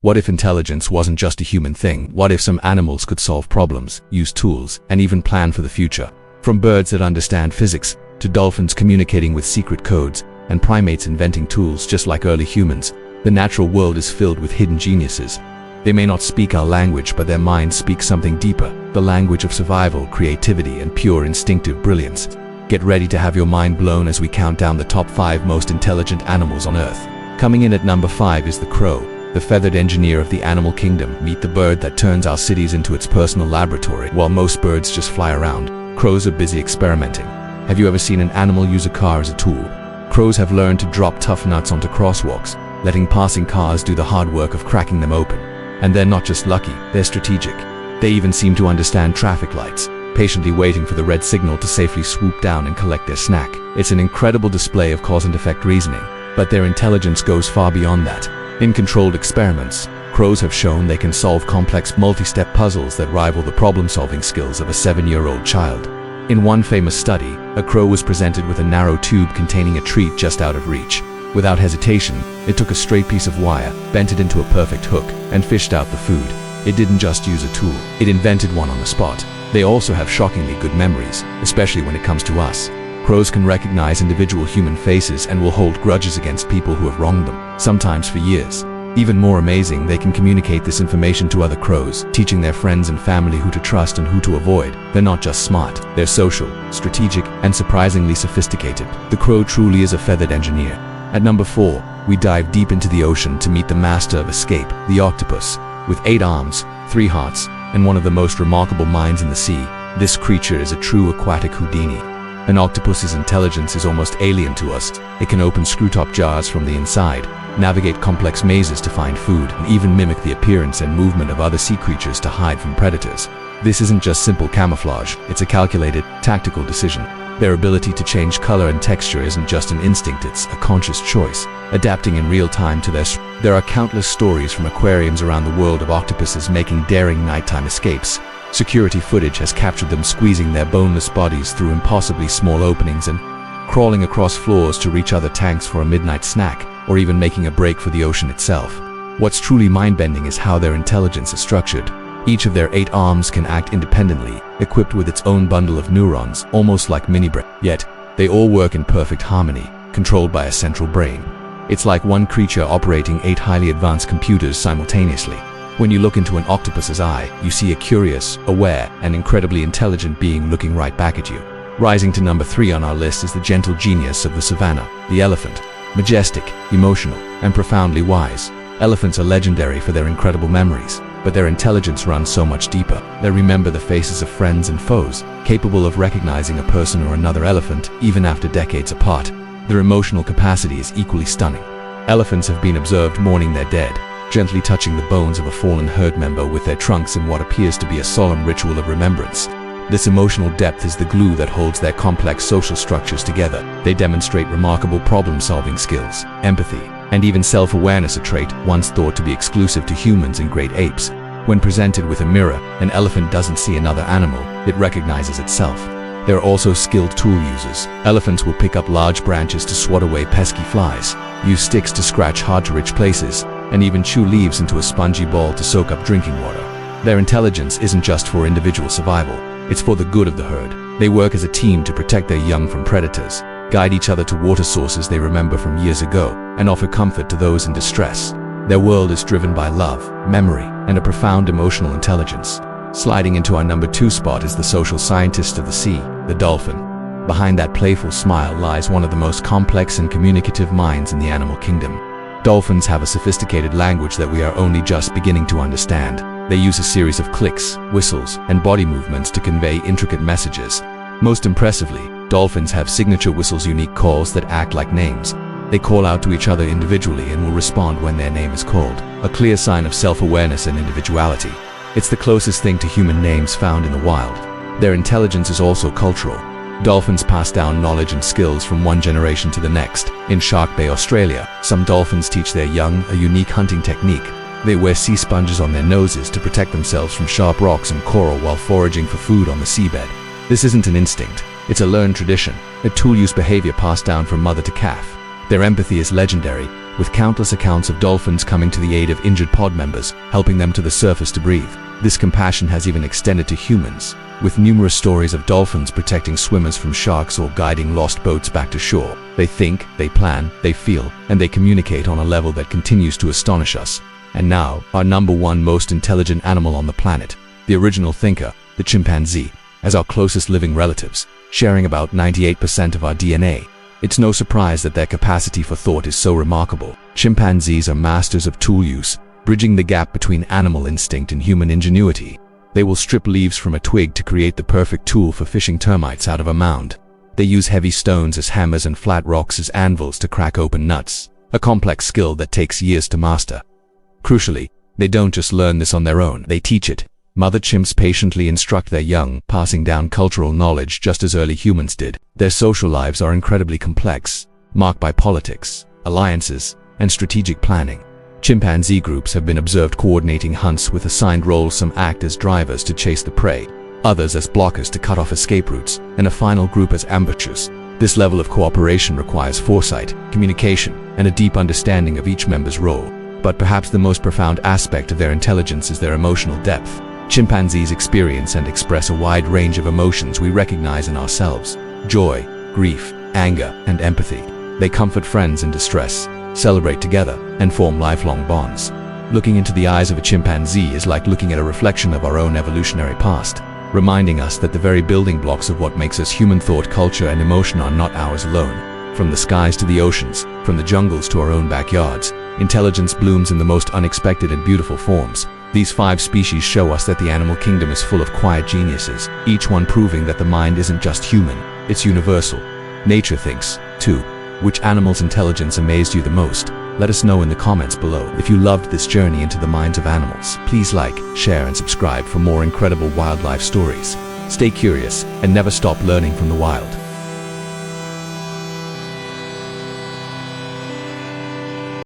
What if intelligence wasn't just a human thing? What if some animals could solve problems, use tools, and even plan for the future? From birds that understand physics, to dolphins communicating with secret codes, and primates inventing tools just like early humans, the natural world is filled with hidden geniuses. They may not speak our language, but their minds speak something deeper, the language of survival, creativity, and pure instinctive brilliance. Get ready to have your mind blown as we count down the top 5 most intelligent animals on Earth. Coming in at number 5 is the crow, the feathered engineer of the animal kingdom. Meet the bird that turns our cities into its personal laboratory. While most birds just fly around, crows are busy experimenting. Have you ever seen an animal use a car as a tool? Crows have learned to drop tough nuts onto crosswalks, letting passing cars do the hard work of cracking them open. And they're not just lucky, they're strategic. They even seem to understand traffic lights, patiently waiting for the red signal to safely swoop down and collect their snack. It's an incredible display of cause and effect reasoning, but their intelligence goes far beyond that. In controlled experiments, crows have shown they can solve complex multi-step puzzles that rival the problem-solving skills of a 7-year-old child. In one famous study, a crow was presented with a narrow tube containing a treat just out of reach. Without hesitation, it took a straight piece of wire, bent it into a perfect hook, and fished out the food. It didn't just use a tool, it invented one on the spot. They also have shockingly good memories, especially when it comes to us. Crows can recognize individual human faces and will hold grudges against people who have wronged them, sometimes for years. Even more amazing, they can communicate this information to other crows, teaching their friends and family who to trust and who to avoid. They're not just smart, they're social, strategic, and surprisingly sophisticated. The crow truly is a feathered engineer. At number 4, we dive deep into the ocean to meet the master of escape, the octopus. With 8 arms, 3 hearts, and one of the most remarkable minds in the sea, this creature is a true aquatic Houdini. An octopus's intelligence is almost alien to us. It can open screw-top jars from the inside, navigate complex mazes to find food, and even mimic the appearance and movement of other sea creatures to hide from predators. This isn't just simple camouflage, it's a calculated, tactical decision. Their ability to change color and texture isn't just an instinct, it's a conscious choice, adapting in real time to There are countless stories from aquariums around the world of octopuses making daring nighttime escapes. Security footage has captured them squeezing their boneless bodies through impossibly small openings and crawling across floors to reach other tanks for a midnight snack, or even making a break for the ocean itself. What's truly mind-bending is how their intelligence is structured. Each of their 8 arms can act independently, equipped with its own bundle of neurons, almost like mini-brains. Yet, they all work in perfect harmony, controlled by a central brain. It's like one creature operating 8 highly advanced computers simultaneously. When you look into an octopus's eye, you see a curious, aware, and incredibly intelligent being looking right back at you. Rising to number 3 on our list is the gentle genius of the savannah, the elephant. Majestic, emotional, and profoundly wise, elephants are legendary for their incredible memories, but their intelligence runs so much deeper. They remember the faces of friends and foes, capable of recognizing a person or another elephant even after decades apart. Their emotional capacity is equally stunning. Elephants have been observed mourning their dead, gently touching the bones of a fallen herd member with their trunks in what appears to be a solemn ritual of remembrance. This emotional depth is the glue that holds their complex social structures together. They demonstrate remarkable problem-solving skills, empathy, and even self-awareness, a trait once thought to be exclusive to humans and great apes. When presented with a mirror, an elephant doesn't see another animal, it recognizes itself. They're also skilled tool users. Elephants will pick up large branches to swat away pesky flies, use sticks to scratch hard-to-reach places, and even chew leaves into a spongy ball to soak up drinking water. Their intelligence isn't just for individual survival, it's for the good of the herd. They work as a team to protect their young from predators, guide each other to water sources they remember from years ago, and offer comfort to those in distress. Their world is driven by love, memory, and a profound emotional intelligence. Sliding into our number 2 spot is the social scientist of the sea, the dolphin. Behind that playful smile lies one of the most complex and communicative minds in the animal kingdom. Dolphins have a sophisticated language that we are only just beginning to understand. They use a series of clicks, whistles, and body movements to convey intricate messages. Most impressively, dolphins have signature whistles, unique calls that act like names. They call out to each other individually and will respond when their name is called, a clear sign of self-awareness and individuality. It's the closest thing to human names found in the wild. Their intelligence is also cultural. Dolphins pass down knowledge and skills from one generation to the next. In Shark Bay, Australia, some dolphins teach their young a unique hunting technique. They wear sea sponges on their noses to protect themselves from sharp rocks and coral while foraging for food on the seabed. This isn't an instinct, it's a learned tradition, a tool-use behavior passed down from mother to calf. Their empathy is legendary. with countless accounts of dolphins coming to the aid of injured pod members, helping them to the surface to breathe. This compassion has even extended to humans, with numerous stories of dolphins protecting swimmers from sharks or guiding lost boats back to shore. They think, they plan, they feel, and they communicate on a level that continues to astonish us. And now, our number one most intelligent animal on the planet, the original thinker, the chimpanzee, as our closest living relatives, sharing about 98% of our DNA. It's no surprise that their capacity for thought is so remarkable. Chimpanzees are masters of tool use, bridging the gap between animal instinct and human ingenuity. They will strip leaves from a twig to create the perfect tool for fishing termites out of a mound. They use heavy stones as hammers and flat rocks as anvils to crack open nuts, a complex skill that takes years to master. Crucially, they don't just learn this on their own, they teach it. Mother chimps patiently instruct their young, passing down cultural knowledge just as early humans did. Their social lives are incredibly complex, marked by politics, alliances, and strategic planning. Chimpanzee groups have been observed coordinating hunts with assigned roles. Some act as drivers to chase the prey, others as blockers to cut off escape routes, and a final group as ambushers. This level of cooperation requires foresight, communication, and a deep understanding of each member's role. But perhaps the most profound aspect of their intelligence is their emotional depth. Chimpanzees experience and express a wide range of emotions we recognize in ourselves: joy, grief, anger, and empathy. They comfort friends in distress, celebrate together, and form lifelong bonds. Looking into the eyes of a chimpanzee is like looking at a reflection of our own evolutionary past, reminding us that the very building blocks of what makes us human, thought, culture, and emotion, are not ours alone. From the skies to the oceans, from the jungles to our own backyards, intelligence blooms in the most unexpected and beautiful forms. These 5 species show us that the animal kingdom is full of quiet geniuses, each one proving that the mind isn't just human, it's universal. Nature thinks, too. Which animal's intelligence amazed you the most? Let us know in the comments below. If you loved this journey into the minds of animals, please like, share, and subscribe for more incredible wildlife stories. Stay curious and never stop learning from the wild.